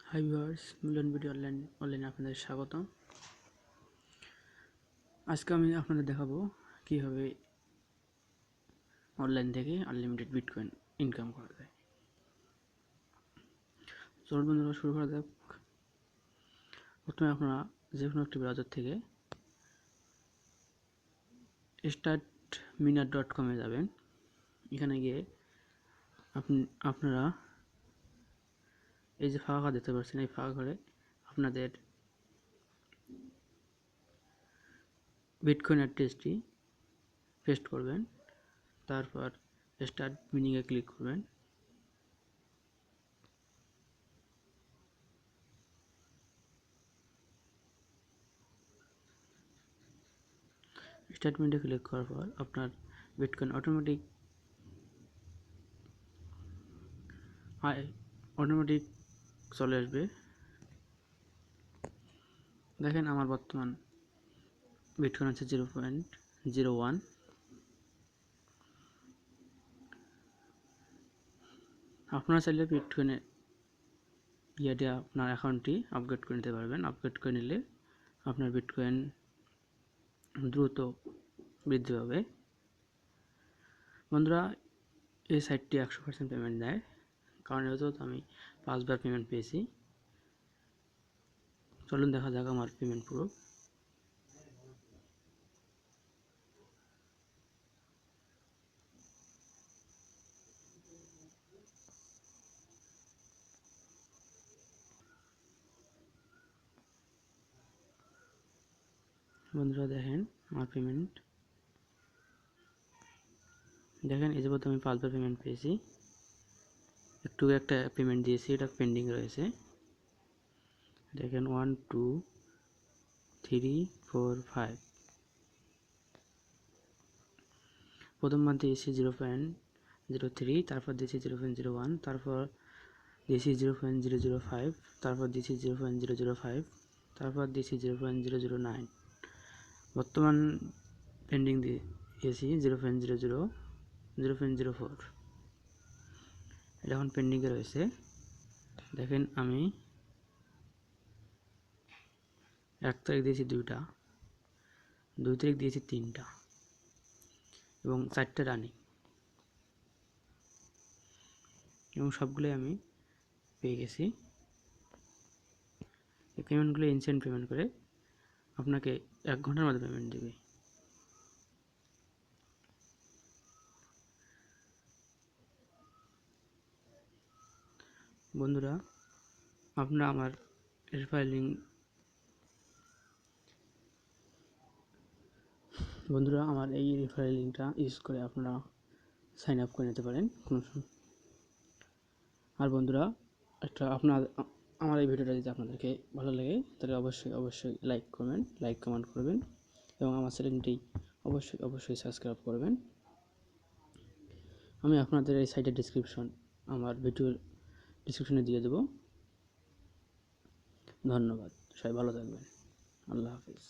Hi viewers, মিলন video অনলাইনে আপনাদের স্বাগতম। আজকে আমি আপনাদের দেখাবো কীভাবে অনলাইন থেকে আনলিমিটেড বিটকয়েন ইনকাম করা যায়। চলুন বন্ধুরা, শুরু করা যাক। প্রথমে আপনারা যে কোনো একটি ব্রাউজার থেকে startminer.com যাবেন। এখানে গিয়ে আপনারা এই যে ফাঁকা দেখতে পাচ্ছেন, এই ফাঁকা ঘরে আপনাদের বিটকয়েন অ্যাড্রেসটি পেস্ট করবেন। তারপর স্টার্ট মিনিংয়ে ক্লিক করবেন। স্টেটমেন্টে ক্লিক করার পর আপনার বিটকয়েন অটোমেটিক চলে আসবে। দেখেন আমার বর্তমান বিটকয়েন আছে 0.01। আপনারা চাইলে বিটকয়েনের আপনার অ্যাকাউন্টটি আপগ্রেড করে নিতে পারবেন। আপগ্রেড করে নিলে আপনার বিটকয়েন দ্রুত বৃদ্ধি পাবে। বন্ধুরা, এই সাইটটি 100% পেমেন্ট দেয়, কারণ এত আমি 5 বার পেমেন্ট পেয়েছি। চলুন দেখা যাক আমার পেমেন্ট প্রুফ। বন্ধুরা দেখেন আমার পেমেন্ট, দেখেন এই যাবত আমি 5 বার পেমেন্ট পেয়েছি। একটু একটা পেমেন্ট দিয়েছি, এটা পেন্ডিং রয়েছে। দেখেন 1 2 3 4 5। প্রথমবার দিয়েছি 0.03, তারপর দিয়েছি 0.01, তারপর দিয়েছি 0.005, তারপর দিয়েছি 0.005, তারপর দিয়েছি 0.009। বর্তমান পেন্ডিং দিয়েছি 0.04। এটা এখন পেন্ডিংয়ে রয়েছে। দেখেন আমি 1 তারিখ দিয়েছি 2টা, 2 তারিখ দিয়েছি 3টা এবং 4টা রানিং, এবং সবগুলোই আমি পেয়ে গেছি। এই পেমেন্টগুলো ইনস্ট্যান্ট পেমেন্ট করে আপনাকে 1 ঘন্টার মধ্যে পেমেন্ট দেবে। বন্ধুরা, আপনারা আমার রেফারেল এই রেফারেল লিঙ্কটা ইউজ করে আপনারা সাইন আপ করে নিতে পারেন। আর বন্ধুরা, আমার এই ভিডিওটা যদি আপনাদেরকে ভালো লাগে তাহলে অবশ্যই লাইক কমেন্ট করবেন, এবং আমার চ্যানেলটি অবশ্যই সাবস্ক্রাইব করবেন। আমি আপনাদের এই সাইটের আমার ভিডিওর ডিসক্রিপশনে দিয়ে দেব। ধন্যবাদ, সবাই ভালো থাকবেন। আল্লাহ হাফিজ।